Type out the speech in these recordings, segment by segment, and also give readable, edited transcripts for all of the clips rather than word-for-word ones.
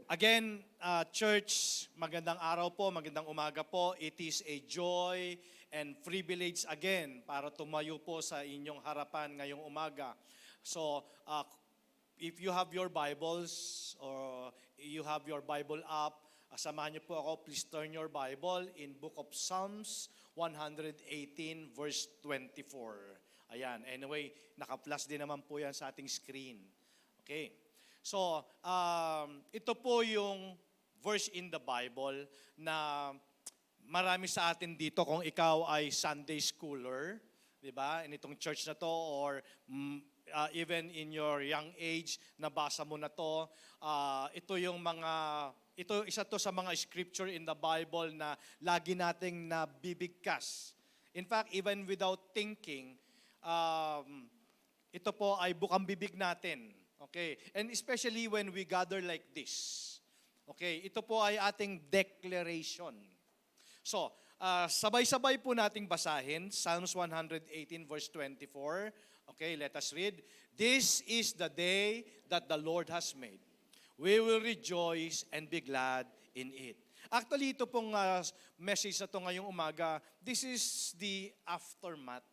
Again, church, magandang araw po, magandang umaga po. It is a joy and privilege again para tumayo po sa inyong harapan ngayong umaga. So, if you have your Bibles or you have your Bible up, samahan niyo po ako, please turn your Bible in Book of Psalms 118 verse 24. Ayan, anyway, naka-flash din naman po yan sa ating screen. Okay. So, ito po yung verse in the Bible na marami sa atin dito kung ikaw ay Sunday schooler, di ba? In itong church na to or even in your young age, nabasa mo na to. Isa to sa mga scripture in the Bible na lagi nating nabibigkas. In fact, even without thinking, ito po ay bukang bibig natin. Okay, and especially when we gather like this. Okay, ito po ay ating declaration. So, sabay-sabay po nating basahin, Psalms 118 verse 24. Okay, let us read. This is the day that the Lord has made. We will rejoice and be glad in it. Actually, ito pong message na ito ngayong umaga, this is the aftermath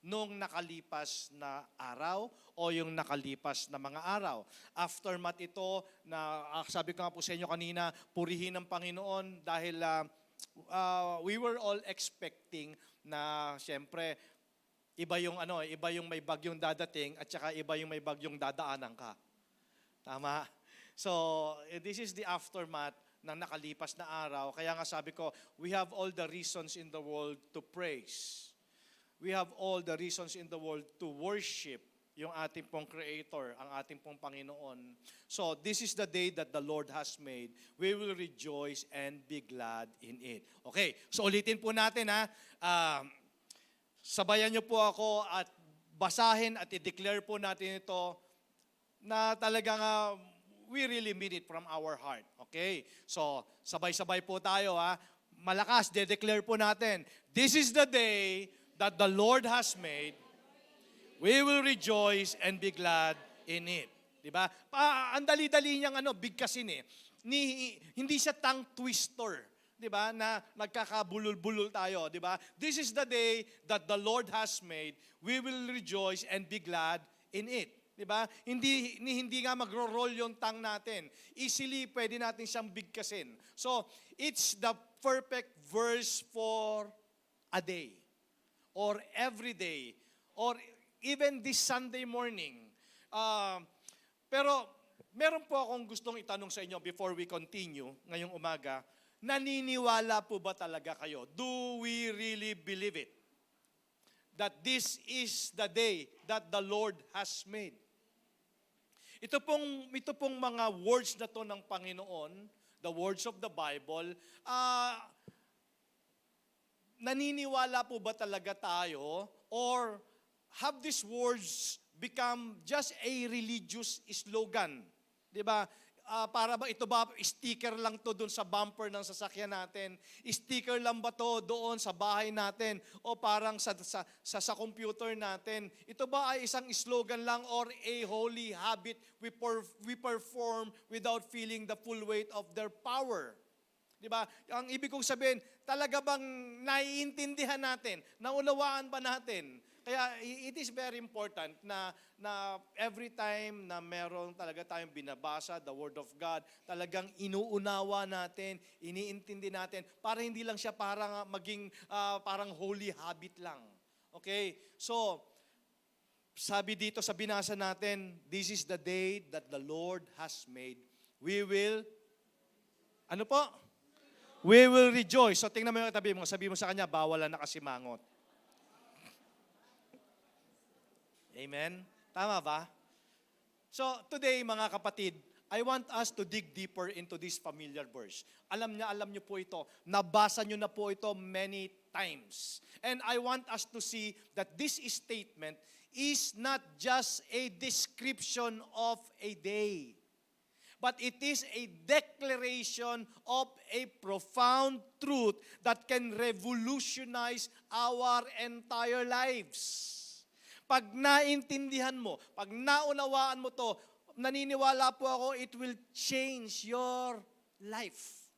nung nakalipas na araw o yung nakalipas na mga araw. Aftermath ito na sabi ko nga po sa inyo kanina, purihin ng Panginoon dahil we were all expecting na siyempre iba yung may bagyong dadating at saka iba yung may bagyong dadaanan ka. Tama? So, this is the aftermath ng nakalipas na araw. Kaya nga sabi ko, we have all the reasons in the world to praise. We have all the reasons in the world to worship yung ating pong Creator, ang ating pong Panginoon. So, this is the day that the Lord has made. We will rejoice and be glad in it. Okay, so ulitin po natin ha. Sabayan niyo po ako at basahin at i-declare po natin ito na talagang we really mean it from our heart. Okay, so sabay-sabay po tayo ha. Malakas, de-declare po natin. This is the day that the Lord has made, we will rejoice and be glad in it. Diba? Ang dali-dali niyang bigkasin eh. Hindi siya tongue twister. Diba? Na nagkakabulol-bulol tayo. Diba? This is the day that the Lord has made, we will rejoice and be glad in it. Diba? Hindi nga magro-roll yung tongue natin. Easily, pwede natin siyang bigkasin. So, it's the perfect verse for a day. Or every day, or even this Sunday morning. Pero meron po akong gustong itanong sa inyo before we continue ngayong umaga. Naniniwala po ba talaga kayo? Do we really believe it? That this is the day that the Lord has made. Ito pong mga words na to ng Panginoon, the words of the Bible, naniniwala po ba talaga tayo or have these words become just a religious slogan? 'Di ba? Para ba ito ba sticker lang to doon sa bumper ng sasakyan natin? Sticker lang ba to doon sa bahay natin o parang sa computer natin? Ito ba ay isang slogan lang or a holy habit we perform without feeling the full weight of their power? Diba? Ang ibig kong sabihin, talaga bang naiintindihan natin? Naunawaan ba natin? Kaya it is very important na every time na meron talaga tayong binabasa, the Word of God, talagang inuunawa natin, iniintindi natin, para hindi lang siya parang holy habit lang. Okay? So, sabi dito sa binasa natin, this is the day that the Lord has made. We will, ano po? We will rejoice. So tingnan mo yung katabi mo, sabi mo sa kanya, bawal na nakasimangot. Amen? Tama ba? So today mga kapatid, I want us to dig deeper into this familiar verse. Alam niyo po ito. Nabasa niyo na po ito many times. And I want us to see that this statement is not just a description of a day, but it is a declaration of a profound truth that can revolutionize our entire lives. Pag naintindihan mo, pag naunawaan mo to, naniniwala po ako, it will change your life.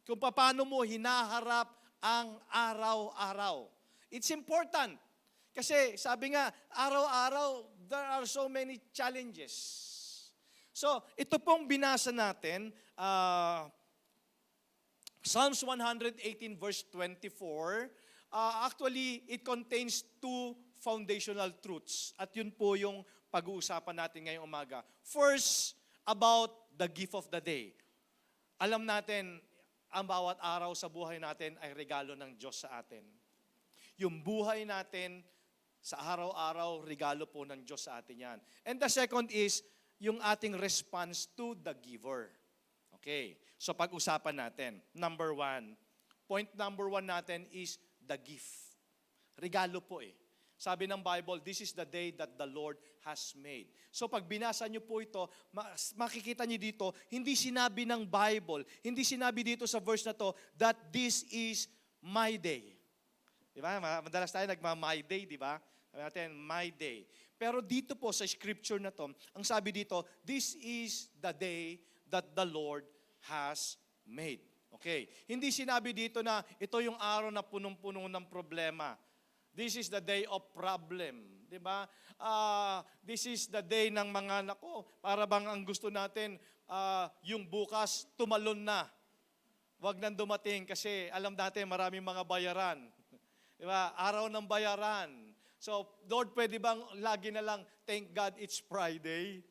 Kung paano mo hinaharap ang araw-araw. It's important. Kasi sabi nga, araw-araw, there are so many challenges. So, ito pong binasa natin, Psalms 118 verse 24, actually, it contains two foundational truths. At yun po yung pag-uusapan natin ngayong umaga. First, about the gift of the day. Alam natin, ang bawat araw sa buhay natin ay regalo ng Diyos sa atin. Yung buhay natin sa araw-araw, regalo po ng Diyos sa atin yan. And the second is, yung ating response to the giver. Okay, so pag-usapan natin. Point number one natin is the gift. Regalo po eh. Sabi ng Bible, this is the day that the Lord has made. So pag binasa niyo po ito, makikita niyo dito, hindi sinabi ng Bible, hindi sinabi dito sa verse na to, that this is my day. Di ba? Madalas tayo nagma-my day, di ba? Sabi natin, my day. Pero dito po sa scripture na to, ang sabi dito, this is the day that the Lord has made. Okay. Hindi sinabi dito na ito yung araw na punong-puno ng problema. This is the day of problem. Di ba? This is the day ng mga nako. Para bang ang gusto natin, yung bukas, tumalon na. Huwag nang dumating kasi alam natin maraming mga bayaran. Di ba? Araw ng bayaran. So, Lord, pwede bang lagi na lang, thank God it's Friday?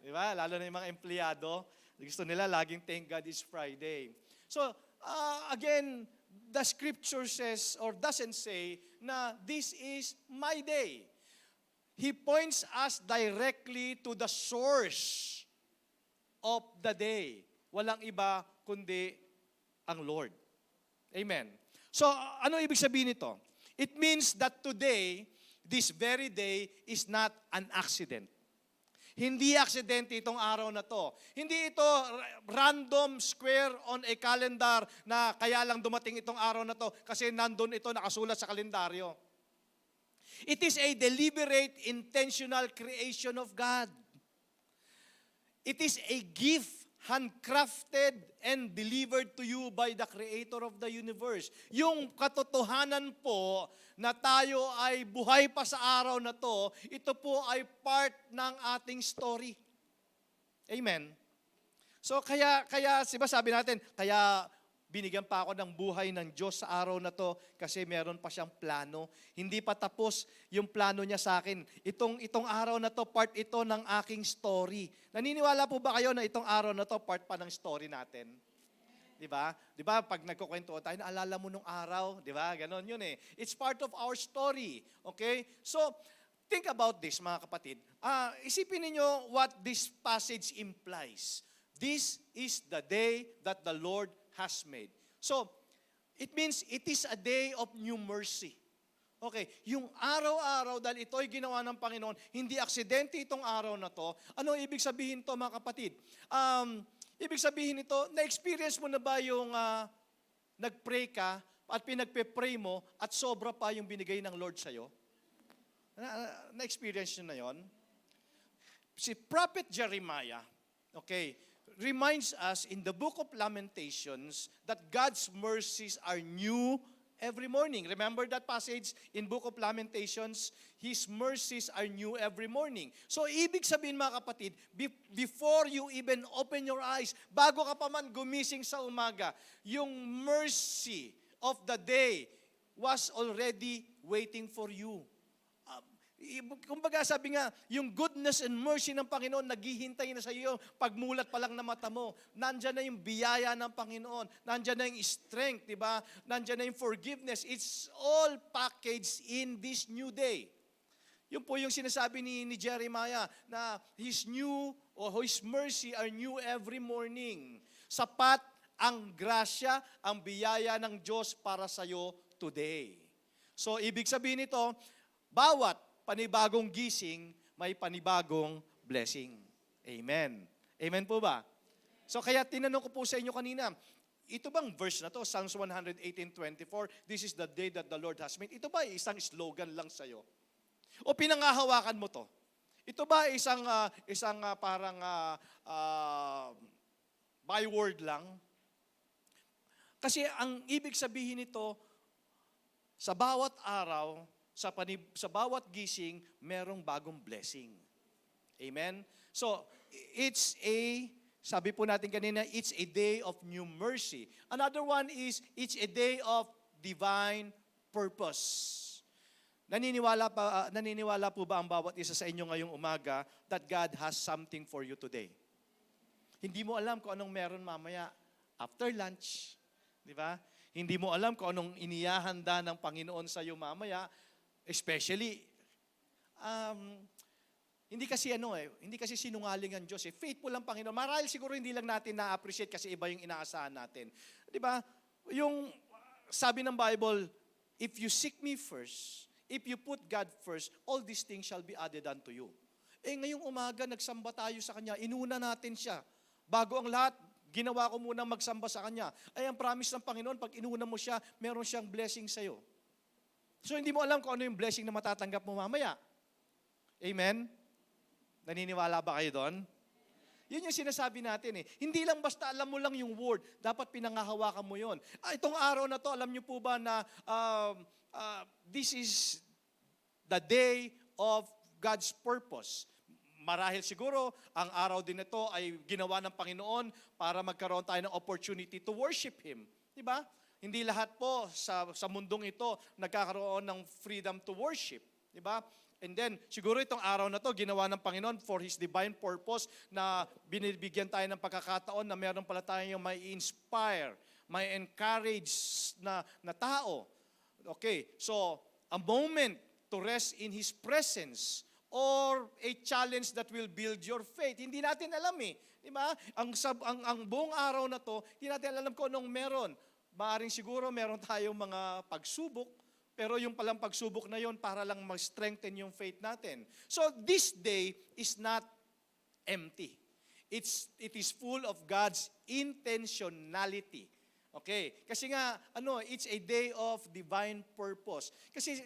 Di ba? Lalo na yung mga empleyado. Gusto nila laging thank God it's Friday. So, again, the scripture says or doesn't say na this is my day. He points us directly to the source of the day. Walang iba kundi ang Lord. Amen. So, ano ibig sabihin nito? It means that today, this very day, is not an accident. Hindi aksidente itong araw na to. Hindi ito random square on a calendar na kaya lang dumating itong araw na to kasi nandun ito nakasulat sa kalendaryo. It is a deliberate, intentional creation of God. It is a gift handcrafted and delivered to you by the Creator of the universe. Yung katotohanan po na tayo ay buhay pa sa araw na to, ito po ay part ng ating story. Amen. So kaya diba sabi natin, kaya binigyan pa ako ng buhay ng Diyos sa araw na to kasi meron pa siyang plano. Hindi pa tapos yung plano niya sa akin. Itong araw na to, part ito ng aking story. Naniniwala po ba kayo na itong araw na to, part pa ng story natin? Diba? Diba, pag nagkukwento tayo, naalala mo nung araw, diba? Ganon yun eh. It's part of our story. Okay? So, think about this, mga kapatid. Isipin niyo what this passage implies. This is the day that the Lord has made. So, it means it is a day of new mercy. Okay, yung araw-araw, dahil ito ay ginawa ng Panginoon, hindi aksidente itong araw na to. Ano ibig sabihin to, mga kapatid? Ibig sabihin nito, na-experience mo na ba yung nag-pray ka at pinagpe-pray mo at sobra pa yung binigay ng Lord sa'yo? Na-experience nyo na yon? Si Prophet Jeremiah, okay, reminds us in the book of Lamentations that God's mercies are new every morning. Remember that passage in book of Lamentations? His mercies are new every morning. So, ibig sabihin mga kapatid, before you even open your eyes, bago ka pa man gumising sa umaga, yung mercy of the day was already waiting for you. Kumbaga sabi nga, yung goodness and mercy ng Panginoon, naghihintay na sa iyo. Pagmulat pa lang na mata mo, nandyan na yung biyaya ng Panginoon. Nandyan na yung strength, di ba? Nandyan na yung forgiveness. It's all packaged in this new day. Yun po yung sinasabi ni Jeremiah, na His new, or His mercy are new every morning. Sapat ang grasya, ang biyaya ng Diyos para sa iyo today. So, ibig sabihin nito, bawat panibagong gising, may panibagong blessing. Amen. Amen po ba? So kaya tinanong ko po sa inyo kanina, ito bang verse na to, Psalms 118:24, this is the day that the Lord has made, ito ba isang slogan lang sa'yo? O pinangahawakan mo to? Ito ba isang parang byword lang? Kasi ang ibig sabihin nito, sa bawat araw, sa bawat gising, merong bagong blessing. Amen? So, sabi po natin kanina, it's a day of new mercy. Another one is, it's a day of divine purpose. Naniniwala po ba ang bawat isa sa inyo ngayong umaga that God has something for you today? Hindi mo alam kung anong meron mamaya after lunch. Di ba? Hindi mo alam kung anong inihahanda ng Panginoon sa iyo mamaya, especially, hindi kasi sinungaling ang Diyos. Faithful ang Panginoon. Marahil siguro hindi lang natin na-appreciate kasi iba yung inaasahan natin. Di ba? Yung sabi ng Bible, if you seek me first, if you put God first, all these things shall be added unto you. Ngayong umaga, nagsamba tayo sa Kanya. Inuna natin siya. Bago ang lahat, ginawa ko muna magsamba sa Kanya. Ang promise ng Panginoon, pag inuna mo siya, meron siyang blessing sa'yo. So hindi mo alam kung ano yung blessing na matatanggap mo mamaya. Amen? Naniniwala ba kayo doon? Yun yung sinasabi natin . Hindi lang basta alam mo lang yung word, dapat pinangahawakan mo yun. Itong araw na to, alam niyo po ba na this is the day of God's purpose. Marahil siguro, ang araw din ito ay ginawa ng Panginoon para magkaroon tayo ng opportunity to worship Him. Di ba? Hindi lahat po sa mundong ito nagkakaroon ng freedom to worship. Di ba? And then, siguro itong araw na to ginawa ng Panginoon for His divine purpose na binibigyan tayo ng pagkakataon na meron pala tayong may inspire, may encourage na tao. Okay, so, a moment to rest in His presence or a challenge that will build your faith. Hindi natin alam Di ba? Ang buong araw na to, hindi natin alam kung anong meron. Maaring siguro meron tayong mga pagsubok, pero yung palang pagsubok na yon para lang mag-strengthen yung faith natin. So this day is not empty. It is full of God's intentionality. Okay? Kasi nga, it's a day of divine purpose. Kasi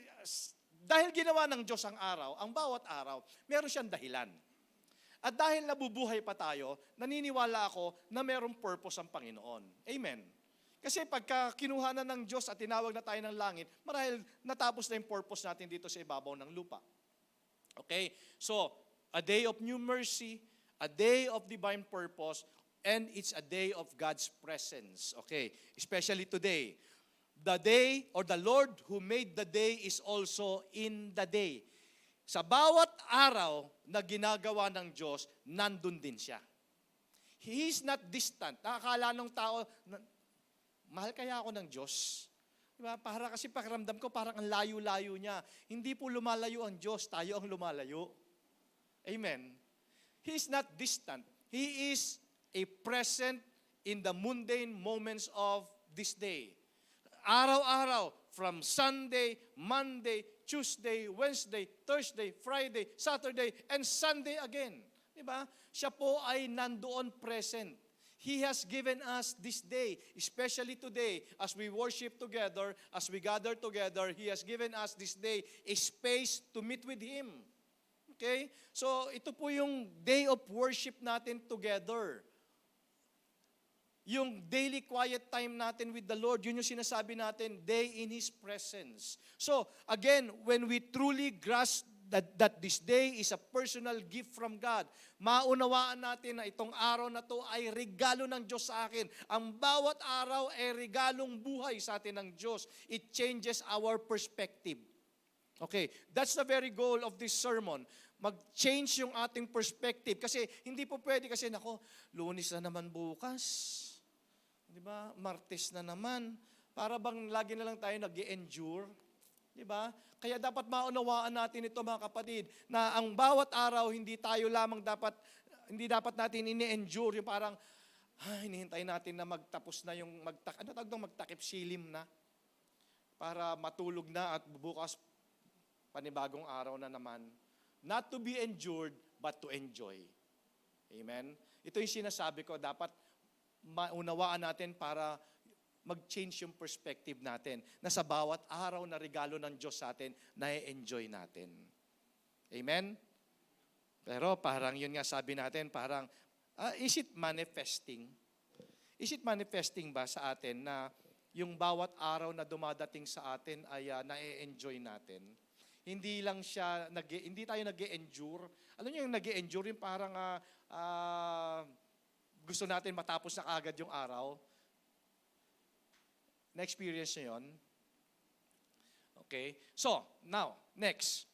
dahil ginawa ng Diyos ang araw, ang bawat araw, meron siyang dahilan. At dahil nabubuhay pa tayo, naniniwala ako na merong purpose ang Panginoon. Amen. Kasi pagka kinuha na ng Diyos at tinawag na tayo ng langit, marahil natapos na yung purpose natin dito sa ibabaw ng lupa. Okay? So, a day of new mercy, a day of divine purpose, and it's a day of God's presence. Okay? Especially today. The day or the Lord who made the day is also in the day. Sa bawat araw na ginagawa ng Diyos, nandun din siya. He is not distant. Nakakala ng tao, mahal kaya ako ng Diyos? Diba? Para kasi pakiramdam ko parang ang layo-layo niya. Hindi po lumalayo ang Diyos, tayo ang lumalayo. Amen. He is not distant. He is a present in the mundane moments of this day. Araw-araw, from Sunday, Monday, Tuesday, Wednesday, Thursday, Friday, Saturday, and Sunday again. Diba? Siya po ay nandoon present. He has given us this day, especially today, as we worship together, as we gather together, He has given us this day a space to meet with Him. Okay? So, ito po yung day of worship natin together. Yung daily quiet time natin with the Lord, yun yung sinasabi natin, day in His presence. So, again, when we truly grasp that this day is a personal gift from God, maunawaan natin na itong araw na to ay regalo ng Diyos sa akin. Ang bawat araw ay regalong buhay sa atin ng Diyos. It changes our perspective. Okay, that's the very goal of this sermon. Mag-change yung ating perspective. Kasi hindi po pwede kasi, Lunes na naman bukas. Di ba? Martes na naman. Para bang lagi na lang tayo nag-endure. Di ba? Kaya dapat maunawaan natin ito mga kapatid, na ang bawat araw hindi dapat natin ini-endure yung parang, hinihintay natin na magtapos na yung magtakip silim na para matulog na at bukas panibagong araw na naman. Not to be endured, but to enjoy. Amen? Ito yung sinasabi ko, dapat maunawaan natin para mag-change yung perspective natin na sa bawat araw na regalo ng Diyos sa atin, na-enjoy natin. Amen? Pero parang yun nga sabi natin, parang, is it manifesting? Is it manifesting ba sa atin na yung bawat araw na dumadating sa atin ay na-enjoy natin? Hindi lang siya, hindi tayo nag-endure. Alam niyo yung nag-endure, yung parang gusto natin matapos na agad yung araw. Na-experience niyo yun? Okay? So, now, next.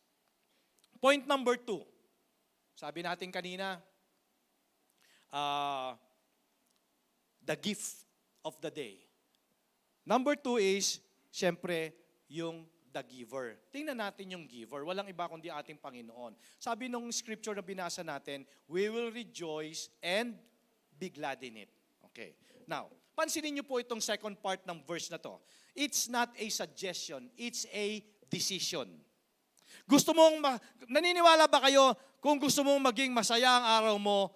Point number 2. Sabi natin kanina, the gift of the day. Number 2 is, syempre, yung the giver. Tingnan natin yung giver. Walang iba kundi ating Panginoon. Sabi nung scripture na binasa natin, we will rejoice and be glad in it. Okay. Now, pansinin niyo po itong second part ng verse na to. It's not a suggestion, it's a decision. Naniniwala ba kayo kung gusto mong maging masaya ang araw mo,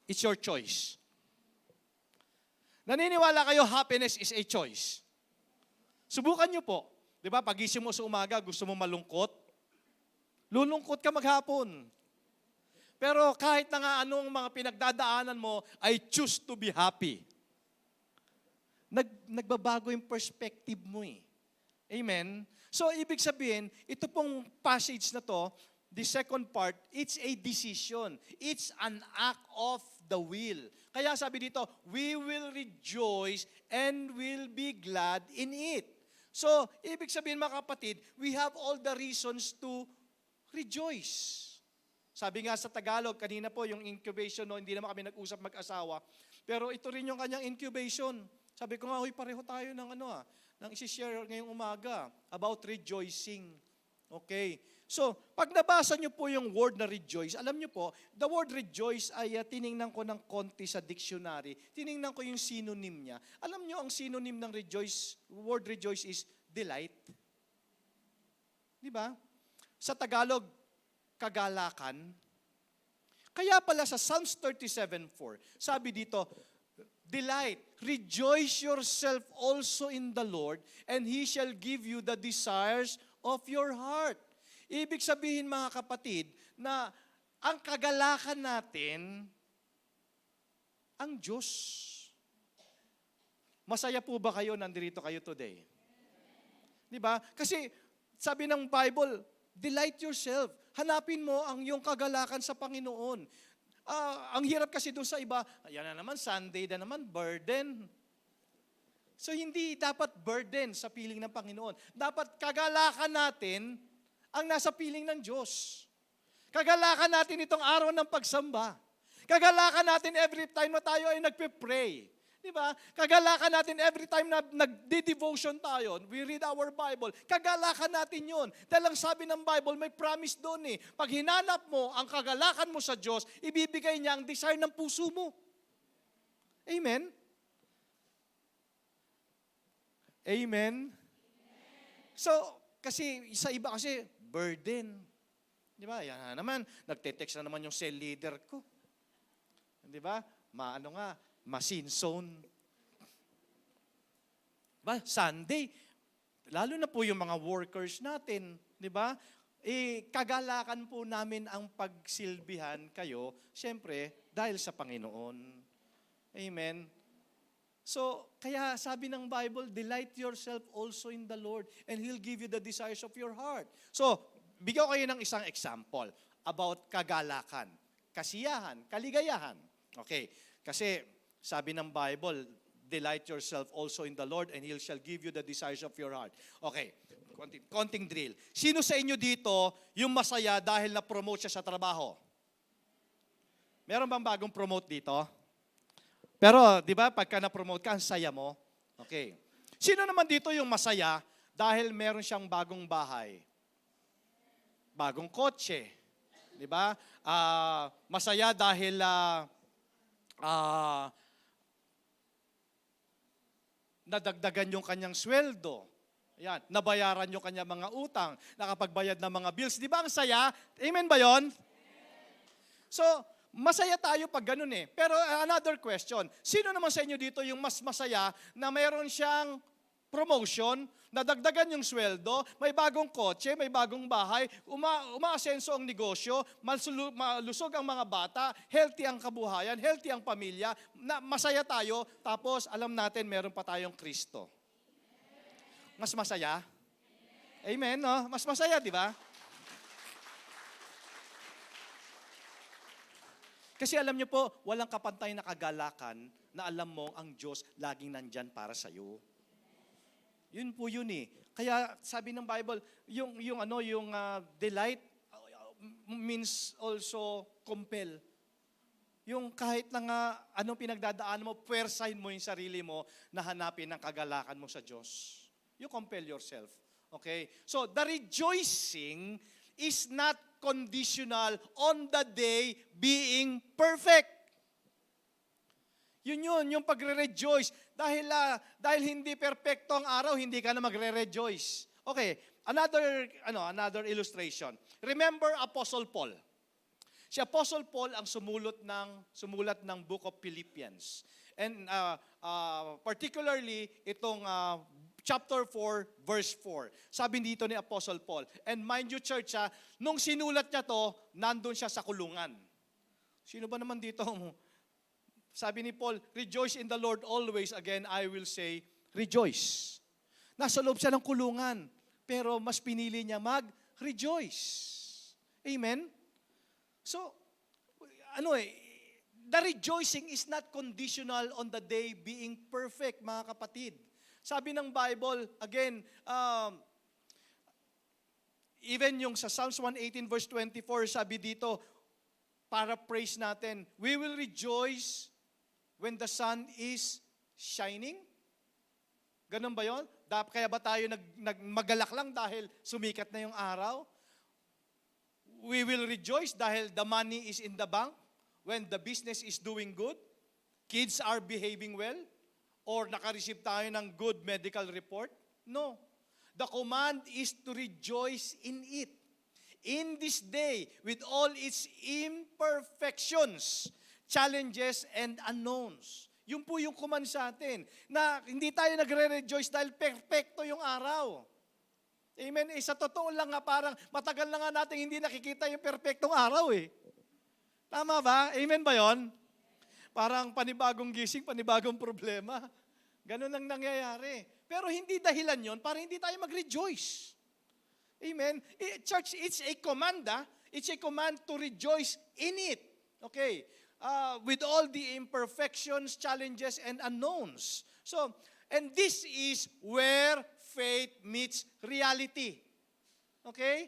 it's your choice. Naniniwala kayo happiness is a choice. Subukan niyo po. Di ba, pagising mo sa umaga, gusto mo malungkot? Lulungkot ka maghapon. Pero kahit na nga anong mga pinagdadaanan mo, I choose to be happy. Nagbabago yung perspective mo eh. Amen? So, ibig sabihin, ito pong passage na to, the second part, it's a decision. It's an act of the will. Kaya sabi dito, we will rejoice and will be glad in it. So, ibig sabihin mga kapatid, we have all the reasons to rejoice. Sabi nga sa Tagalog, kanina po yung incubation, no, hindi naman kami nag-usap mag-asawa, pero ito rin yung kanyang incubation. Sabi ko nga, pareho tayo ng ng isi-share ngayong umaga about rejoicing. Okay. So, pag nabasa nyo po yung word na rejoice, alam nyo po, the word rejoice ay tiningnan ko ng konti sa dictionary. Tiningnan ko yung synonym niya. Alam nyo, ang synonym ng rejoice, word rejoice is delight. Di ba? Sa Tagalog, kagalakan. Kaya pala sa Psalms 37:4, sabi dito, delight, rejoice yourself also in the Lord, and He shall give you the desires of your heart. Ibig sabihin mga kapatid, na ang kagalakan natin, ang Diyos. Masaya po ba kayo nandito kayo today? Di ba? Kasi sabi ng Bible, delight yourself. Hanapin mo ang iyong kagalakan sa Panginoon. Ang hirap kasi doon sa iba, yan na naman, Sunday na naman, burden. So hindi dapat burden sa piling ng Panginoon. Dapat kagalakan natin ang nasa piling ng Diyos. Kagalakan natin itong araw ng pagsamba. Kagalakan natin every time na tayo ay nagpe-pray. Di ba? Kagalakan natin every time na nagde-devotion tayo, we read our Bible, kagalakan natin yun. Dahil ang sabi ng Bible, may promise doon eh. Pag hinanap mo ang kagalakan mo sa Diyos, ibibigay niya ang desire ng puso mo. Amen? Amen? So, kasi sa iba kasi, burden. Di ba? Yan naman, nagte-text na naman yung cell leader ko. Di ba? Masin zone. Ba, Sunday, lalo na po yung mga workers natin, di ba? Kagalakan po namin ang pagsilbihan kayo, siyempre, dahil sa Panginoon. Amen? So, kaya sabi ng Bible, delight yourself also in the Lord, and He'll give you the desires of your heart. So, bigyan ko kayo ng isang example about kagalakan, kasiyahan, kaligayahan. Okay, kasi sabi ng Bible, delight yourself also in the Lord and He shall give you the desires of your heart. Okay, konting drill. Sino sa inyo dito yung masaya dahil na-promote siya sa trabaho? Meron bang bagong promote dito? Pero, di ba, pagka na-promote ka, ang saya mo. Okay. Sino naman dito yung masaya dahil meron siyang bagong bahay? Bagong kotse. Di ba? Masaya dahil nadagdagan yung kanyang sweldo. Yan, nabayaran yung kanyang mga utang, nakapagbayad ng mga bills. Di ba ang saya? Amen ba yon? So, masaya tayo pag ganun eh. Pero another question, sino naman sa inyo dito yung mas masaya na mayroon siyang promotion, nadagdagan yung sweldo, may bagong kotse, may bagong bahay, umaasenso ang negosyo, malusog ang mga bata, healthy ang kabuhayan, healthy ang pamilya, masaya tayo, tapos alam natin meron pa tayong Kristo. Mas masaya? Amen, no? Mas masaya, di ba? Kasi alam niyo po, walang kapantay na kagalakan na alam mo ang Diyos laging nandyan para sa iyo. Yun po yun eh. Kaya sabi ng Bible, yung delight means also compel. Yung kahit na nga anong pinagdadaan mo, puwersahin mo yung sarili mo na hanapin ang kagalakan mo sa Diyos. You compel yourself. Okay? So, the rejoicing is not conditional on the day being perfect. Yun, yung pagre-rejoice. Dahil hindi perfecto ang araw, hindi ka na magre-rejoice. Okay, another illustration. Remember Apostle Paul. Si Apostle Paul ang sumulat ng Book of Philippians. And particularly itong chapter 4, verse 4. Sabi dito ni Apostle Paul. And mind you, church, nung sinulat niya to, nandun siya sa kulungan. Sino ba naman dito? Sabi ni Paul, rejoice in the Lord always. Again, I will say, rejoice. Nasa loob siya ng kulungan. Pero mas pinili niya mag-rejoice. Amen? So, the rejoicing is not conditional on the day being perfect, mga kapatid. Sabi ng Bible, again, even yung sa Psalms 118 verse 24, sabi dito, paraphrase natin, we will rejoice when the sun is shining. Ganun ba yun? Kaya ba tayo magalak lang dahil sumikat na yung araw? We will rejoice dahil the money is in the bank, when the business is doing good, kids are behaving well, or naka-receive tayo ng good medical report? No. The command is to rejoice in it. In this day, with all its imperfections, challenges, and unknowns. Yun po yung command sa atin, na hindi tayo nagre-rejoice dahil perfecto yung araw. Amen? Sa totoo lang nga, parang matagal na nga natin hindi nakikita yung perfectong araw eh. Tama ba? Amen ba yon? Parang panibagong gising, panibagong problema. Ganun ang nangyayari. Pero hindi dahilan yon para hindi tayo mag-rejoice. Amen? Church, it's a command. It's a command to rejoice in it. Okay? With all the imperfections, challenges, and unknowns. So, and this is where faith meets reality. Okay?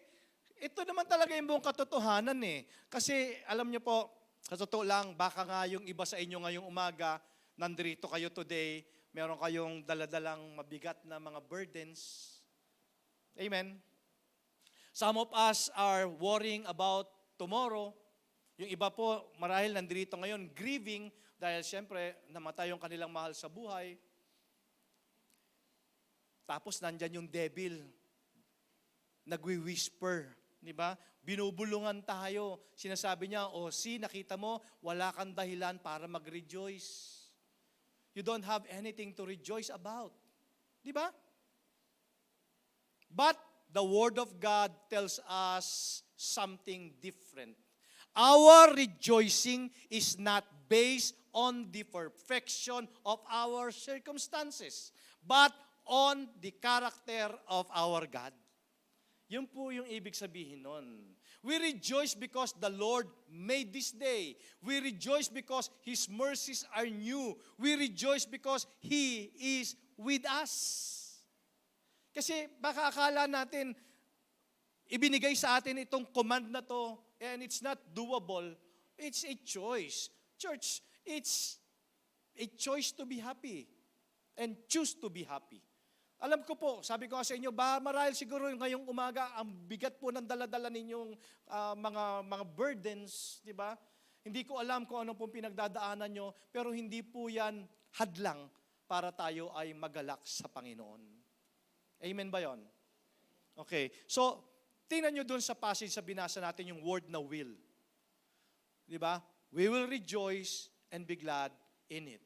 Ito naman talaga yung buong katotohanan eh. Kasi alam niyo po, sa totoo lang, baka nga yung iba sa inyo ngayong umaga, nandito kayo today, meron kayong daladalang mabigat na mga burdens. Amen? Some of us are worrying about tomorrow. Yung iba po, marahil nandito ngayon, grieving, dahil siyempre, namatay yung kanilang mahal sa buhay. Tapos nandyan yung devil, nagwi-whisper, di ba? Binubulungan tayo. Sinasabi niya, nakita mo, wala kang dahilan para mag-rejoice. You don't have anything to rejoice about. Di ba? But the Word of God tells us something different. Our rejoicing is not based on the perfection of our circumstances, but on the character of our God. Yun po yung ibig sabihin nun. We rejoice because the Lord made this day. We rejoice because His mercies are new. We rejoice because He is with us. Kasi baka akala natin, ibinigay sa atin itong command na to, and it's not doable. It's a choice. Church, it's a choice to be happy and choose to be happy. Alam ko po, sabi ko sa inyo, marahil siguro ngayong umaga, ang bigat po ng dala-dala ninyong mga burdens, di ba? Hindi ko alam kung ano pong pinagdadaanan nyo, pero hindi po yan hadlang para tayo ay magalak sa Panginoon. Amen ba yon? Okay, so, tingnan nyo dun sa passage sa binasa natin yung word na will. Di ba? We will rejoice and be glad in it.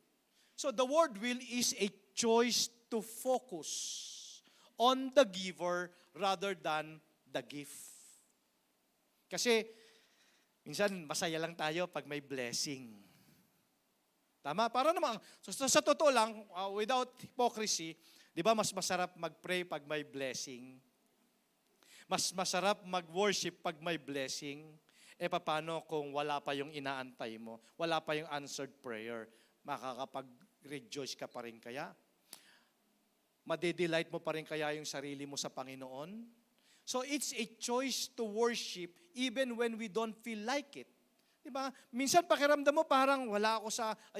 So, the word will is a choice to focus on the giver rather than the gift. Kasi, minsan masaya lang tayo pag may blessing. Tama? Para naman, sa totoo lang, without hypocrisy, di ba mas masarap mag-pray pag may blessing? Mas masarap mag-worship pag may blessing? Paano kung wala pa yung inaantay mo? Wala pa yung answered prayer? Makakapag-rejoice ka pa rin kaya? Madedelight mo pa rin kaya yung sarili mo sa Panginoon? So it's a choice to worship even when we don't feel like it. Diba? Minsan pakiramdam mo parang wala ako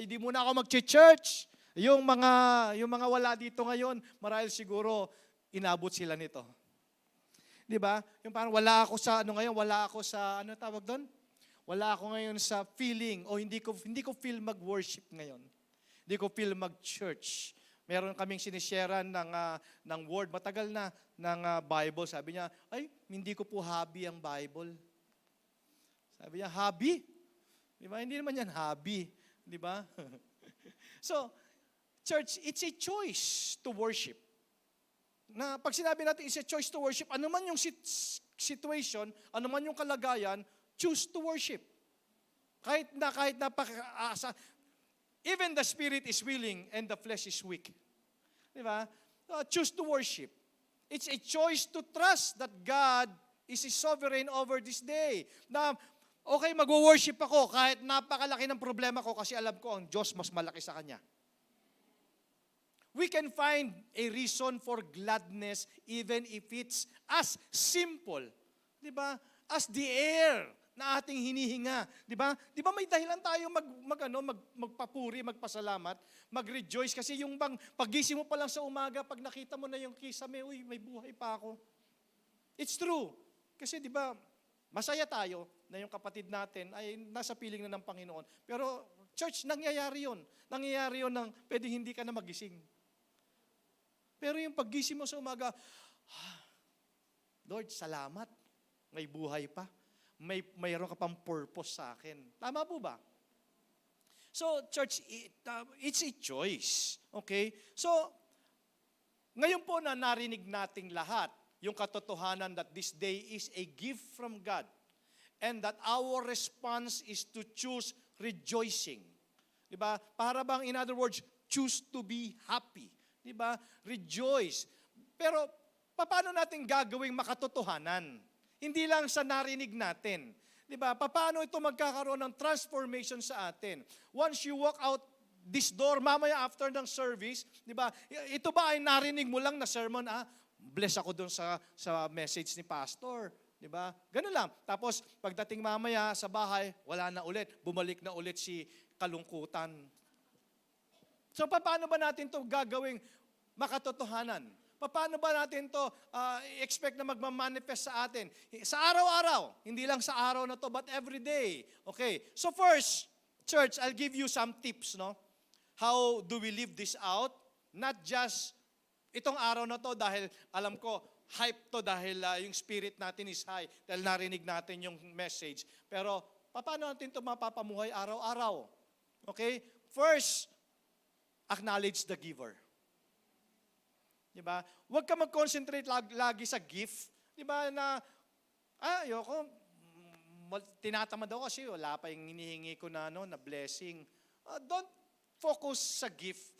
di muna ako mag-church. Yung mga wala dito ngayon, marahil siguro inabot sila nito. Diba? Yung parang wala ako sa ano tawag doon? Wala ako ngayon sa feeling o hindi ko feel mag-worship ngayon. Hindi ko feel mag-church. Meron kaming sinisharean ng word, matagal na, ng Bible. Sabi niya, hindi ko po hobby ang Bible. Sabi niya, hobby? Di ba? Hindi naman yan hobby. Di ba? So, church, it's a choice to worship. Na pag sinabi natin it's a choice to worship, ano man yung situation, ano man yung kalagayan, choose to worship. Kahit even the spirit is willing and the flesh is weak. Di ba? Choose to worship. It's a choice to trust that God is sovereign over this day. Na, okay, mag-worship ako kahit napakalaki ng problema ko kasi alam ko ang Diyos mas malaki sa Kanya. We can find a reason for gladness even if it's as simple, di ba, as the air na ating hinihinga, di ba? Di ba may dahilan tayo magpapuri, magpasalamat, mag-rejoice kasi yung pagising mo pa lang sa umaga, pag nakita mo na yung kisame, may buhay pa ako. It's true. Kasi di ba, masaya tayo na yung kapatid natin ay nasa piling na ng Panginoon. Pero church, nangyayari yun. Nangyayari yun ng pwedeng hindi ka na magising. Pero yung paggising mo sa umaga, Lord, salamat. May buhay pa. Mayroon ka pang purpose sa akin. Tama po ba? So, church, it's a choice. Okay? So, ngayon po na narinig nating lahat yung katotohanan that this day is a gift from God and that our response is to choose rejoicing. Diba? Para bang, in other words, choose to be happy. Diba? Rejoice. Pero, paano natin gagawing makatotohanan? Hindi lang sa narinig natin. Diba? Paano ito magkakaroon ng transformation sa atin? Once you walk out this door, mamaya after ng service, diba? Ito ba ay narinig mo lang na sermon? Bless ako doon sa message ni pastor. Diba? Ganun lang. Tapos, pagdating mamaya sa bahay, wala na ulit. Bumalik na ulit si kalungkutan. So, paano ba natin ito gagawing makatotohanan? Paano ba natin ito expect na magmamanifest sa atin? Sa araw-araw. Hindi lang sa araw na to, but every day. Okay. So first, church, I'll give you some tips, no? How do we live this out? Not just itong araw na to dahil alam ko, hype to dahil yung spirit natin is high. Dahil narinig natin yung message. Pero, paano natin ito mapapamuhay araw-araw? Okay? First, acknowledge the giver. Diba? Huwag ka mag-concentrate lagi sa gift. Diba na, ayoko, tinatamad ako kasi wala pa yung hinihingi ko na blessing. Don't focus sa gift.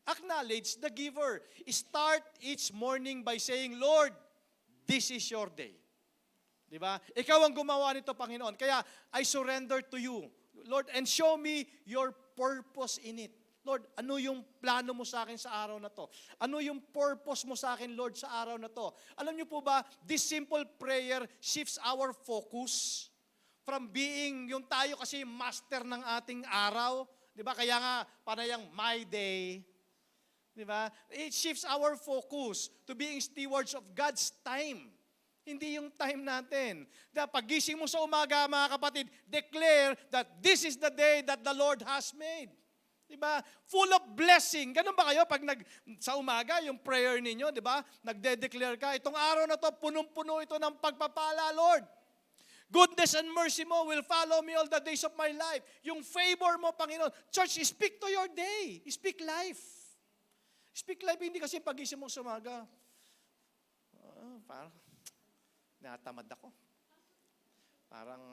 Acknowledge the giver. Start each morning by saying, Lord, this is your day. Diba? Ikaw ang gumawa nito, Panginoon. Kaya, I surrender to you, Lord, and show me your purpose in it. Lord, ano yung plano mo sa akin sa araw na to? Ano yung purpose mo sa akin, Lord, sa araw na to? Alam niyo po ba, this simple prayer shifts our focus from being, yung tayo kasi master ng ating araw. Di ba? Kaya nga, panayang my day. Di ba? It shifts our focus to being stewards of God's time. Hindi yung time natin. Pagising mo sa umaga, mga kapatid, declare that this is the day that the Lord has made. Diba? Full of blessing. Ganun ba kayo pag sa umaga, yung prayer ninyo, diba? Nagde-declare ka, itong araw na to, punong-puno ito ng pagpapala, Lord. Goodness and mercy mo will follow me all the days of my life. Yung favor mo, Panginoon. Church, speak to your day. Speak life. Speak life, hindi kasi pagising mo sa umaga. Parang natamad ako. Parang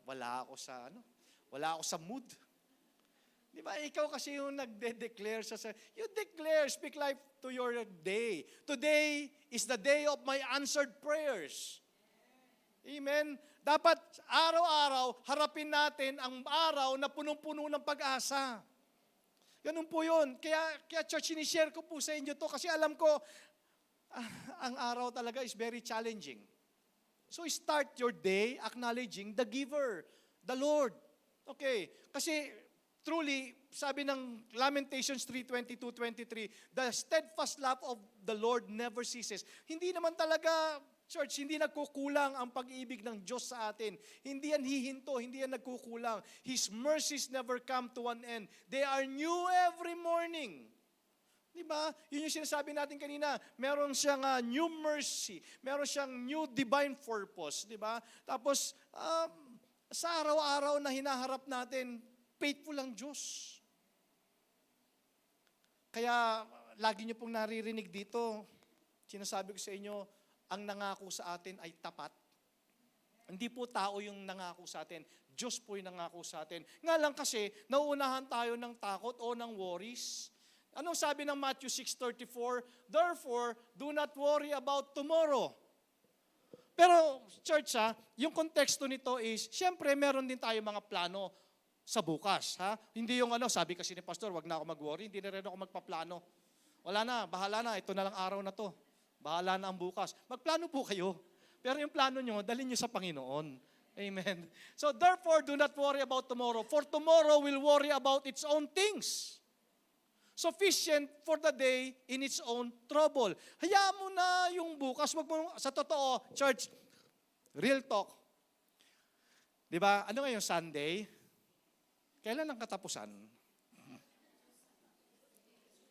wala ako sa mood. Di ba? Ikaw kasi yung nagde-declare you declare, speak life to your day. Today is the day of my answered prayers. Amen? Dapat araw-araw, harapin natin ang araw na punong-puno ng pag-asa. Ganun po yun. Kaya church, sinishare ko po sa inyo to kasi alam ko, ang araw talaga is very challenging. So start your day acknowledging the giver, the Lord. Okay, kasi truly, sabi ng Lamentations 3:22-23, the steadfast love of the Lord never ceases. Hindi naman talaga, church, hindi nagkukulang ang pag-ibig ng Diyos sa atin. Hindi yan hihinto, hindi yan nagkukulang. His mercies never come to an end. They are new every morning. Diba? Yun yung sinasabi natin kanina. Meron siyang new mercy. Meron siyang new divine purpose. Diba? Tapos, sa araw-araw na hinaharap natin, faithful ang Diyos. Kaya, lagi niyo pong naririnig dito, sinasabi ko sa inyo, ang nangako sa atin ay tapat. Hindi po tao yung nangako sa atin. Diyos po yung nangako sa atin. Nga lang kasi, nauunahan tayo ng takot o ng worries. Anong sabi ng Matthew 6:34? Therefore, do not worry about tomorrow. Pero, church, yung konteksto nito is, syempre, meron din tayo mga plano sa bukas. Hindi yung sabi kasi ni Pastor, wag na ako mag-worry, hindi na rin ako magpaplano. Wala na, bahala na, ito na lang araw na to. Bahala na ang bukas. Magplano po kayo. Pero yung plano nyo, dalhin nyo sa Panginoon. Amen. So, therefore, do not worry about tomorrow, for tomorrow will worry about its own things. Sufficient for the day in its own trouble. Hayaan mo na yung bukas. Wag mo, sa totoo, church, real talk. Di ba? Ano ngayon, Sunday? Kailan ang katapusan?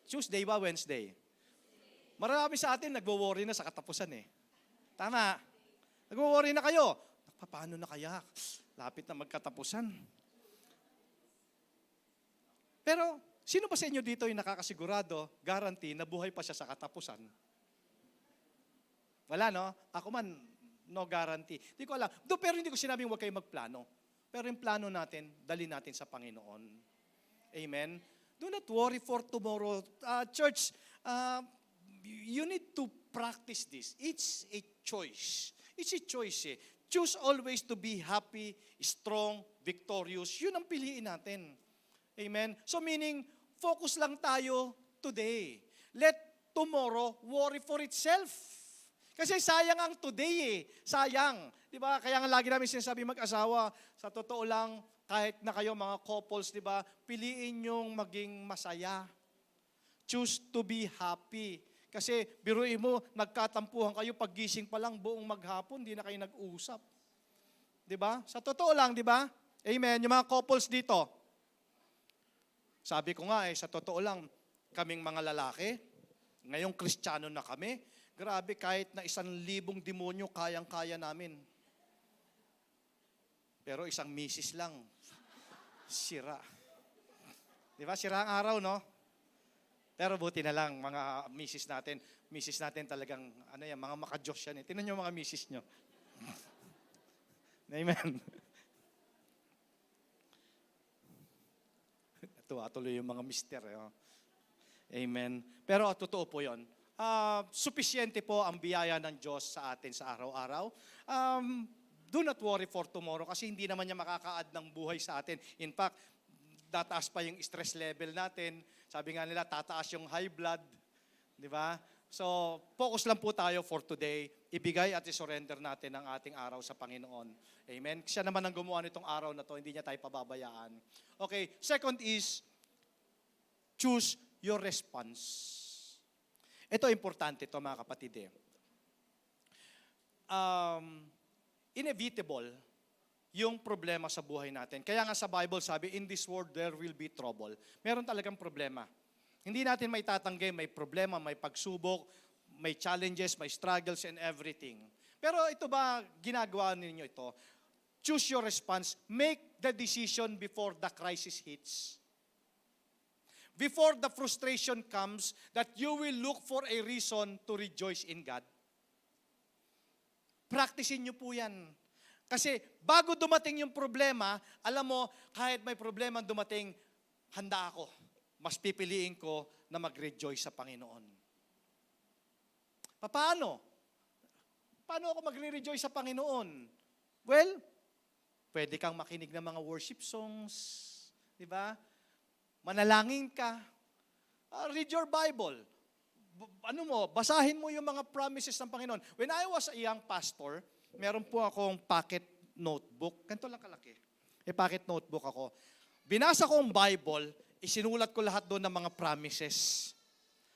Tuesday ba, Wednesday? Marami sa atin nagwo-worry na sa katapusan eh. Tama. Nagwo-worry na kayo. Paano na kaya? Lapit na magkatapusan. Pero, sino ba sa inyo dito yung nakakasigurado, guarantee, na buhay pa siya sa katapusan? Wala, no? Ako man, no guarantee. Hindi ko alam. Pero hindi ko sinabing huwag kayo magplano. Pero yung plano natin, dali natin sa Panginoon. Amen? Do not worry for tomorrow. Church, you need to practice this. It's a choice. It's a choice eh. Choose always to be happy, strong, victorious. Yun ang piliin natin. Amen? So meaning, focus lang tayo today. Let tomorrow worry for itself. Kasi sayang ang today eh. Sayang. Di ba? Kaya nga lagi namin sinasabi mag-asawa, sa totoo lang, kahit na kayo mga couples, di ba, piliin yung maging masaya. Choose to be happy. Kasi biruin mo, nagkatampuhan kayo, paggising pa lang buong maghapon, di na kayo nag-uusap. Di ba? Sa totoo lang, di ba? Amen. Yung mga couples dito, sabi ko nga sa totoo lang, kaming mga lalaki, ngayong Kristiyano na kami, grabe kahit na 1,000 demonyo, kayang-kaya namin. Pero isang misis lang, sira. Di ba? Sira ang araw, no? Pero buti na lang, mga misis natin talagang, mga maka-Diyos yan eh. Tingnan nyo mga misis nyo. Amen. Tuloy yung mga mister. Amen. Pero totoo po yun. Supisyente po ang biyaya ng Diyos sa atin sa araw-araw. Do not worry for tomorrow kasi hindi naman niya makaka-add ng buhay sa atin. In fact, tataas pa yung stress level natin. Sabi nga nila, tataas yung high blood. Di ba? So, focus lang po tayo for today. Ibigay at isurrender natin ang ating araw sa Panginoon. Amen? Siya naman ang gumawa nitong araw na to, hindi niya tayo pababayaan. Okay, second is, choose your response. Ito, importante ito mga kapatid. Inevitable yung problema sa buhay natin. Kaya nga sa Bible sabi, in this world there will be trouble. Meron talagang problema. Hindi natin may tatanggi, may problema, may pagsubok, may challenges, may struggles and everything. Pero ito ba, ginagawa ninyo ito? Choose your response. Make the decision before the crisis hits. before the frustration comes, that you will look for a reason to rejoice in God? Practicein nyo po yan. Kasi bago dumating yung problema, alam mo, kahit may problema dumating, handa ako. Mas pipiliin ko na mag-rejoice sa Panginoon. Paano? Paano ako magre-rejoice sa Panginoon? Well, pwede kang makinig ng mga worship songs, di ba? Manalangin ka. Read your Bible. Basahin mo yung mga promises ng Panginoon. When I was a young pastor, meron po akong pocket notebook. Ganito lang kalaki. May pocket notebook ako. Binasa ko ang Bible, isinulat ko lahat doon ng mga promises.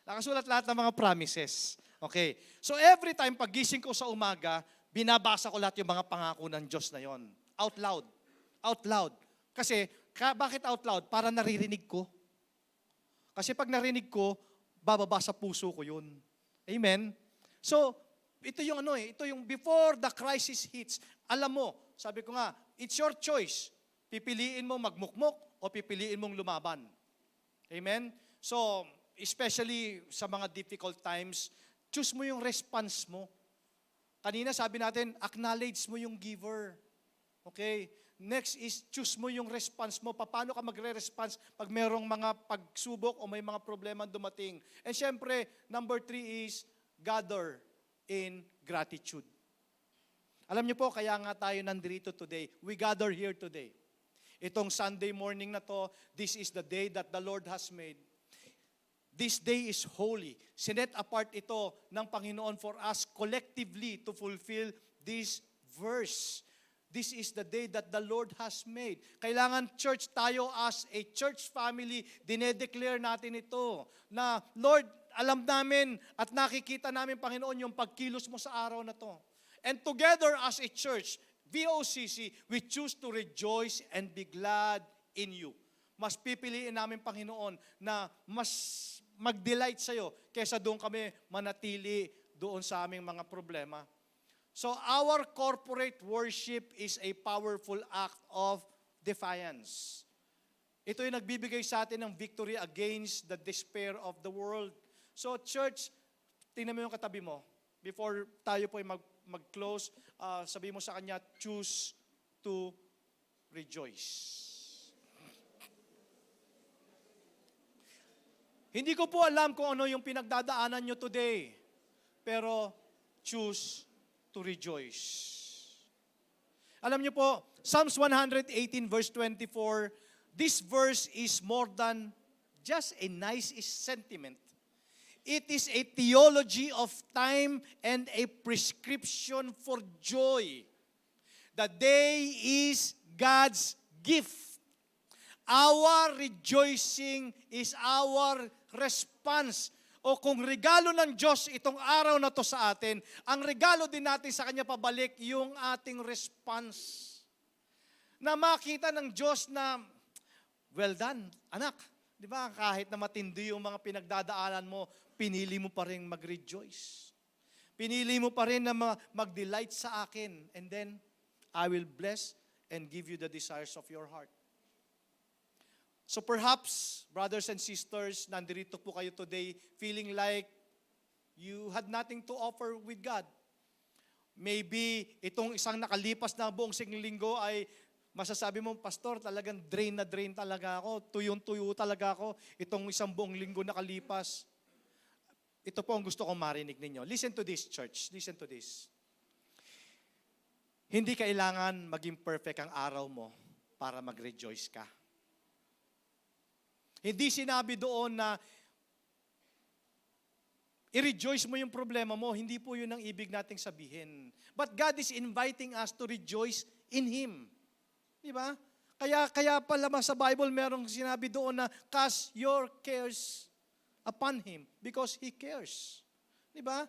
Nakasulat lahat ng mga promises. Okay. So every time paggising ko sa umaga, binabasa ko lahat yung mga pangako ng Diyos na yon. Out loud. Out loud. Kasi, bakit out loud? Para naririnig ko. Kasi pag narinig ko, bababa sa puso ko yun. Amen? So, ito yung before the crisis hits, alam mo, sabi ko nga, it's your choice. Pipiliin mo magmukmok o pipiliin mong lumaban. Amen? So, especially sa mga difficult times, choose mo yung response mo. Kanina sabi natin, acknowledge mo yung giver. Okay? Next is, choose mo yung response mo. Paano ka magre-response pag mayroong mga pagsubok o may mga problema dumating. And syempre, number 3 is, gather in gratitude. Alam niyo po, kaya nga tayo nandito today. We gather here today. Itong Sunday morning na to, this is the day that the Lord has made. This day is holy. Sinet apart ito ng Panginoon for us collectively to fulfill this verse. This is the day that the Lord has made. Kailangan church tayo as a church family, dinedeclare natin ito. Na, Lord, alam namin at nakikita namin, Panginoon, yung pagkilos mo sa araw na to. And together as a church, VOCC, we choose to rejoice and be glad in you. Mas pipiliin namin, Panginoon, na mas mag-delight sa'yo kaysa doon kami manatili doon sa aming mga problema. So our corporate worship is a powerful act of defiance. Ito yung nagbibigay sa atin ng victory against the despair of the world. So church, tingnan mo yung katabi mo. Before tayo po ay mag-close, sabi mo sa kanya, choose to rejoice. Hindi ko po alam kung ano yung pinagdadaanan nyo today, pero choose to rejoice. Alam nyo po, Psalms 118 verse 24, this verse is more than just a nice sentiment. It is a theology of time and a prescription for joy. The day is God's gift. Our rejoicing is our response. O kung regalo ng Diyos itong araw na to sa atin, ang regalo din natin sa Kanya pabalik yung ating response. Na makita ng Diyos na, well done, anak. Di ba? Kahit na matindi yung mga pinagdadaanan mo, pinili mo pa rin mag-rejoice. Pinili mo pa rin na mag-delight sa akin. And then, I will bless and give you the desires of your heart. So perhaps, brothers and sisters, nandito po kayo today feeling like you had nothing to offer with God. Maybe itong isang nakalipas na buong linggo ay masasabi mo, Pastor, talagang drain na drain talaga ako, tuyong-tuyo talaga ako, itong isang buong linggo nakalipas. Ito po ang gusto kong marinig ninyo. Listen to this, church. Listen to this. Hindi kailangan maging perfect ang araw mo para mag-rejoice ka. Hindi sinabi doon na i-rejoice mo yung problema mo. Hindi po yun ang ibig nating sabihin. But God is inviting us to rejoice in Him. Di ba? Kaya pala sa Bible merong sinabi doon na cast your cares upon Him because He cares. Di ba?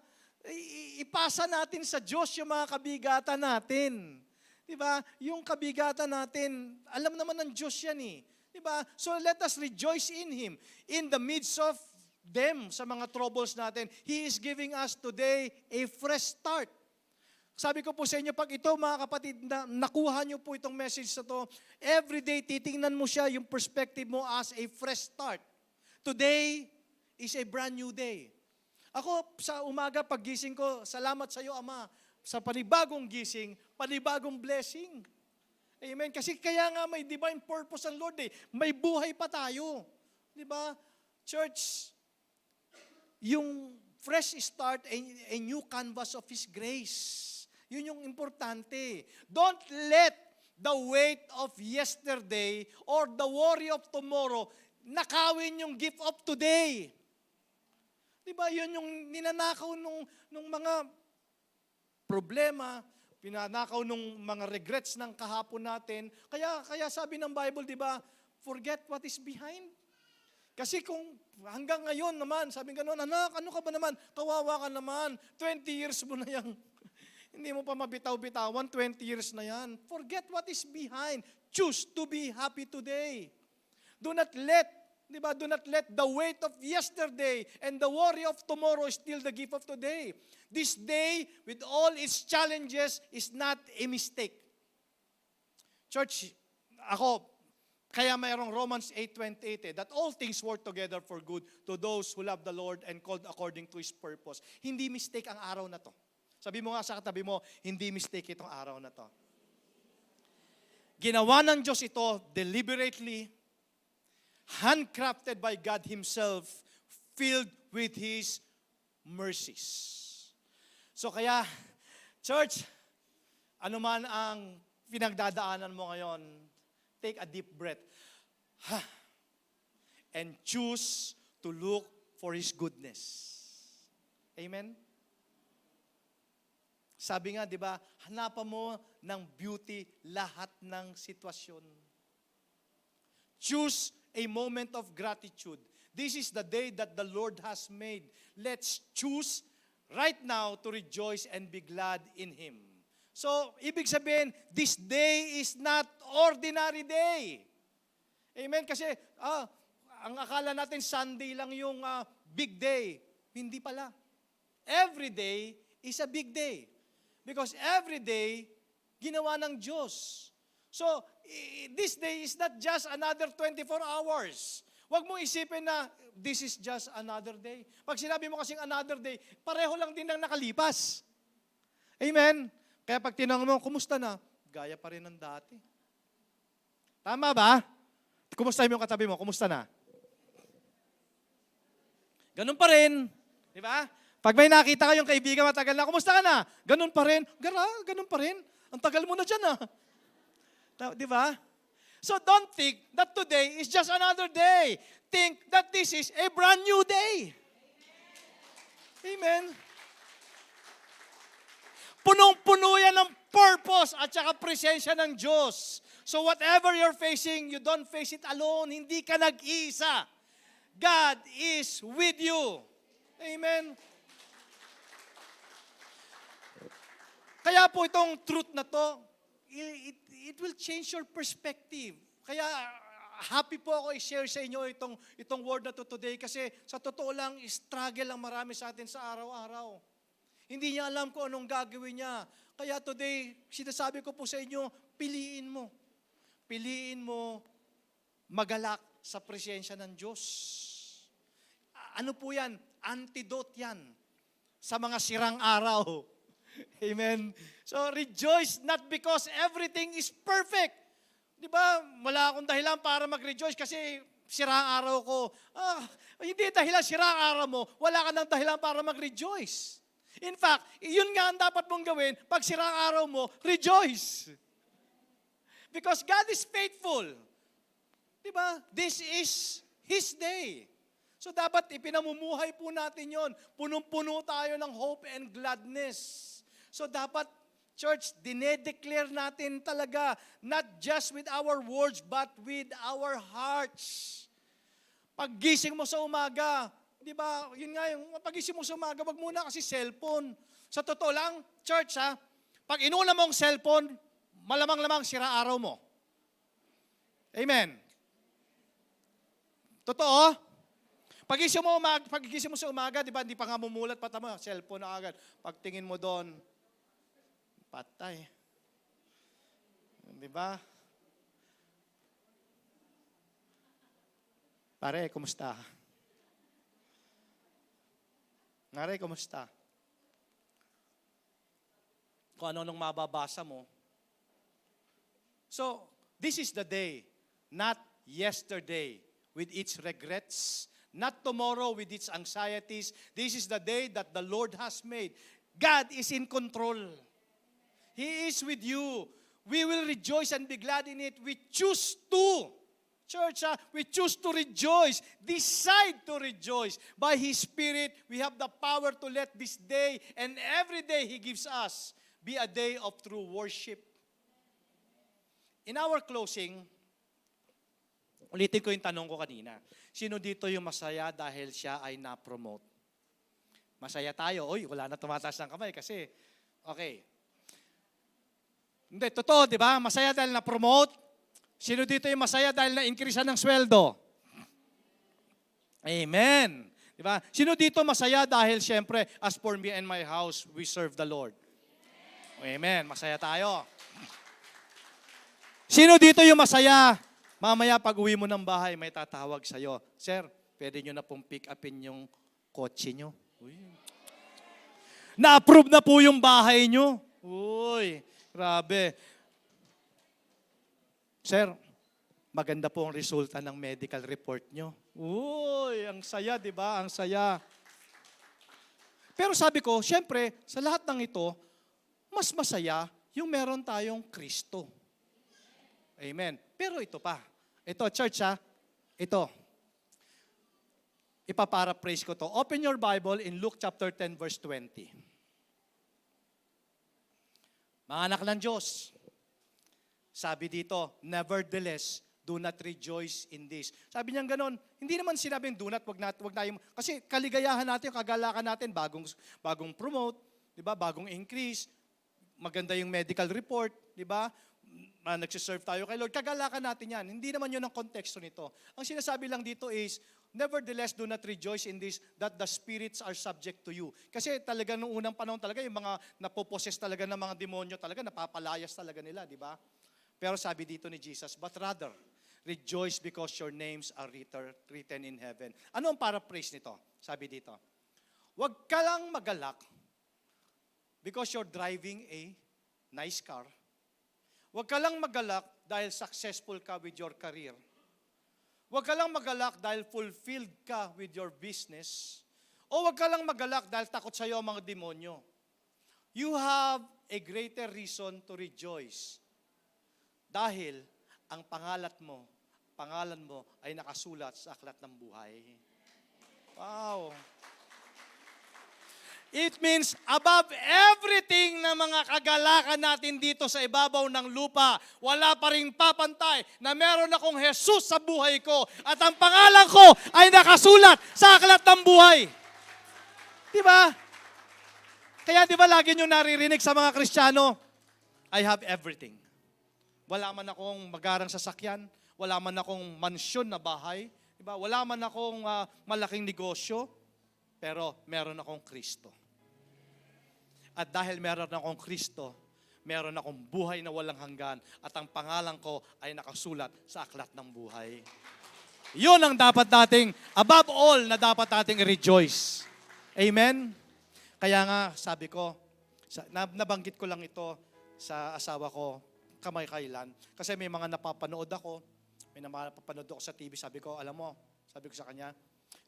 Ipasa natin sa Diyos yung mga kabigatan natin. Di ba? Yung kabigatan natin, alam naman ng Diyos yan eh. Diba? So let us rejoice in Him. In the midst of them, sa mga troubles natin, He is giving us today a fresh start. Sabi ko po sa inyo, pag ito mga kapatid, nakuha nyo po itong message na to, everyday titingnan mo siya, yung perspective mo as a fresh start. Today is a brand new day. Ako, sa umaga, paggising ko, salamat sa iyo, Ama, sa panibagong gising, panibagong blessing. Amen? Kasi kaya nga may divine purpose ang Lord eh. May buhay pa tayo. Di ba? Church, yung fresh start, a new canvas of His grace. Yun yung importante. Don't let the weight of yesterday or the worry of tomorrow nakawin yung gift of today. Diba, yun yung ninanakaw nung mga problema, pinanakaw nung mga regrets ng kahapon natin. Kaya sabi ng Bible, diba, forget what is behind. Kasi kung hanggang ngayon naman, sabi gano'n, anak, ano ka ba naman? Kawawa ka naman. 20 years mo na yan. Hindi mo pa mabitaw-bitawan, 20 years na yan. Forget what is behind. Choose to be happy today. Do not let the weight of yesterday and the worry of tomorrow steal the gift of today. This day, with all its challenges, is not a mistake. Church, kaya mayroong Romans 8:28 that all things work together for good to those who love the Lord and called according to His purpose. Hindi mistake ang araw na to. Sabi mo nga sa katabi mo, hindi mistake itong araw na to. Ginawa ng Diyos ito deliberately, handcrafted by God Himself, filled with His mercies. So kaya, church, anuman ang pinagdadaanan mo ngayon, take a deep breath. And choose to look for His goodness. Amen? Sabi nga, di ba, hanapan mo ng beauty lahat ng sitwasyon. Choose a moment of gratitude. This is the day that the Lord has made. Let's choose right now to rejoice and be glad in Him. So, ibig sabihin, this day is not ordinary day. Amen? Kasi, ang akala natin Sunday lang yung big day. Hindi pala. Every day is a big day. Because every day, ginawa ng Diyos. So, this day is not just another 24 hours. Huwag mong isipin na this is just another day. Pag sinabi mo kasing another day, pareho lang din ang nakalipas. Amen? Kaya pag tinanong mo, kumusta na? Gaya pa rin ng dati. Tama ba? Kumusta yung katabi mo? Kumusta na? Ganun pa rin. Di ba? Pag may nakita kayong kaibigan matagal na, kumusta ka na? Ganun pa rin. Ganun pa rin. Ang tagal mo na dyan Di ba? So don't think that today is just another day. Think that this is a brand new day. Amen. Punong-puno yan ng purpose at saka presensya ng Diyos. So whatever you're facing, you don't face it alone. Hindi ka nag-iisa. God is with you. Amen. Kaya po itong truth na to, it will change your perspective. Kaya happy po ako i-share sa inyo itong word na to today kasi sa totoo lang, struggle ang marami sa atin sa araw-araw. Hindi niya alam kung anong gagawin niya. Kaya today, sinasabi ko po sa inyo, piliin mo. Piliin mo magalak sa presensya ng Diyos. Ano po yan? Antidote yan sa mga sirang araw. Amen. So rejoice not because everything is perfect. Di ba? Wala akong dahilan para mag-rejoice kasi sira ang araw ko. Hindi dahilan sira ang araw mo. Wala ka ng dahilan para mag-rejoice. In fact, yun nga ang dapat mong gawin. Pag sira ang araw mo, rejoice. Because God is faithful. Di ba? This is His day. So dapat ipinamumuhay po natin yon. Punong-puno tayo ng hope and gladness. So dapat, church, dinedeclare natin talaga, not just with our words, but with our hearts. Paggising mo sa umaga, di ba, yun nga yung paggising mo sa umaga, wag muna kasi cellphone. Sa totoo lang, church pag inuna mong cellphone, malamang-lamang sira araw mo. Amen. Totoo? Pagising mo sa umaga, di ba, hindi pa nga mumulat, patama, cellphone na agad. Pagtingin mo doon, patay. Di ba? Pare, kumusta? Ngaray, kumusta? Kung ano nung mababasa mo. So, this is the day, not yesterday with its regrets, not tomorrow with its anxieties. This is the day that the Lord has made. God is in control. He is with you. We will rejoice and be glad in it. We choose to. Church, we choose to rejoice. Decide to rejoice. By His Spirit, we have the power to let this day and every day He gives us be a day of true worship. In our closing, ulitin ko yung tanong ko kanina. Sino dito yung masaya dahil siya ay na-promote? Masaya tayo. Uy, wala na tumataas ng kamay kasi, okay. Hindi, totoo, di ba? Masaya dahil na-promote. Sino dito yung masaya dahil na-increase ng sweldo? Amen. Di ba? Sino dito masaya dahil siyempre, as for me and my house, we serve the Lord? Amen. Masaya tayo. Sino dito yung masaya? Mamaya pag uwi mo ng bahay, may tatawag sa'yo. Sir, pwede nyo na pong pick upin yung kotse nyo. Uy. Na-approve na po yung bahay nyo. Uy, grabe. Sir, maganda po ang resulta ng medical report nyo. Uy, ang saya, di ba? Ang saya. Pero sabi ko, syempre, sa lahat ng ito, mas masaya yung meron tayong Kristo. Amen. Pero ito pa. Ito, church ito. Ipaparaphrase ko to. Open your Bible in Luke chapter 10 verse 20. Mga anak ng Diyos, sabi dito, nevertheless, do not rejoice in this. Sabi niya ganon, hindi naman sinabing do not, wag na yung, kasi kaligayahan natin, kagalakan natin, bagong promote, di ba? Bagong increase, maganda yung medical report, di ba? Nagsiserve tayo kay Lord, kagalakan natin yan. Hindi naman yun ang konteksto nito. Ang sinasabi lang dito is, nevertheless, do not rejoice in this, that the spirits are subject to you. Kasi talaga nung unang panahon talaga, yung mga napoposes talaga ng mga demonyo talaga, napapalayas talaga nila, di ba? Pero sabi dito ni Jesus, but rather, rejoice because your names are written in heaven. Ano ang paraphrase nito? Sabi dito, huwag ka lang magalak because you're driving a nice car. Huwag ka lang magalak dahil successful ka with your career. Huwag ka lang magalak dahil fulfilled ka with your business. O huwag ka lang magalak dahil takot sa'yo ang mga demonyo. You have a greater reason to rejoice. Dahil ang pangalan mo ay nakasulat sa aklat ng buhay. Wow. It means above everything na mga kagalakan natin dito sa ibabaw ng lupa, wala pa ring papantay na meron akong Jesus sa buhay ko at ang pangalan ko ay nakasulat sa aklat ng buhay. Di ba? Kaya di ba lagi nyo naririnig sa mga Kristiyano, I have everything. Wala man akong magarang sasakyan, wala man akong mansyon na bahay, diba? Wala man akong malaking negosyo, pero meron akong Kristo. At dahil meron akong Kristo, meron akong buhay na walang hanggan at ang pangalan ko ay nakasulat sa aklat ng buhay. Yun ang dapat nating, above all, na dapat nating rejoice. Amen? Kaya nga, sabi ko, nabanggit ko lang ito sa asawa ko, kamakailan. Kasi may mga napapanood ako sa TV, sabi ko, alam mo, sabi ko sa kanya,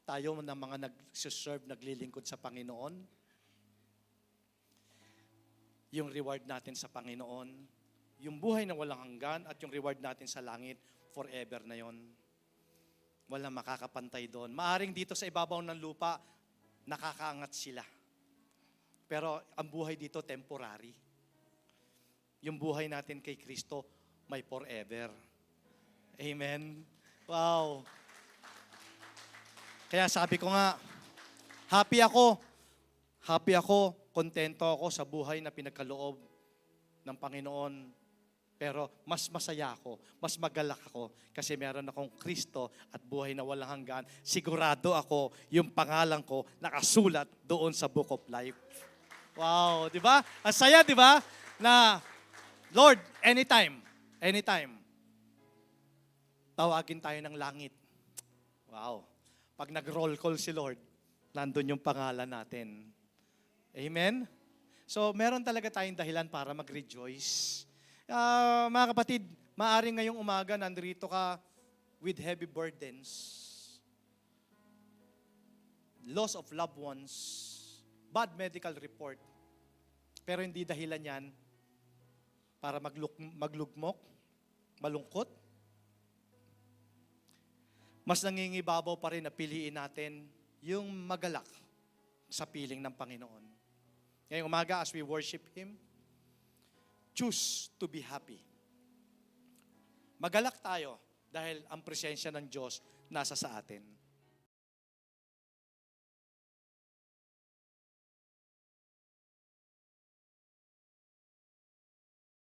tayo na mga nag-serve, naglilingkod sa Panginoon, yung reward natin sa Panginoon, yung buhay na walang hanggan at yung reward natin sa langit, forever na yon. Walang makakapantay doon. Maaring dito sa ibabaw ng lupa, nakakaangat sila. Pero ang buhay dito, temporary. Yung buhay natin kay Kristo, may forever. Amen? Wow. Kaya sabi ko nga, happy ako, kontento ako sa buhay na pinagkaloob ng Panginoon. Pero mas masaya ako, mas magalak ako kasi meron akong Kristo at buhay na walang hanggan. Sigurado ako, yung pangalan ko nakasulat doon sa Book of Life. Wow, di ba? Ang saya, di ba? Na Lord, anytime, tawagin tayo ng langit. Wow. Pag nag-roll call si Lord, nandun yung pangalan natin. Amen? So, meron talaga tayong dahilan para mag-rejoice. Mga kapatid, maaring ngayong umaga nandito ka with heavy burdens, loss of loved ones, bad medical report, pero hindi dahilan yan para maglugmok, malungkot. Mas nangingibabaw pa rin na piliin natin yung magalak sa piling ng Panginoon. Ngayong umaga, as we worship Him, choose to be happy. Magalak tayo dahil ang presensya ng Diyos nasa sa atin.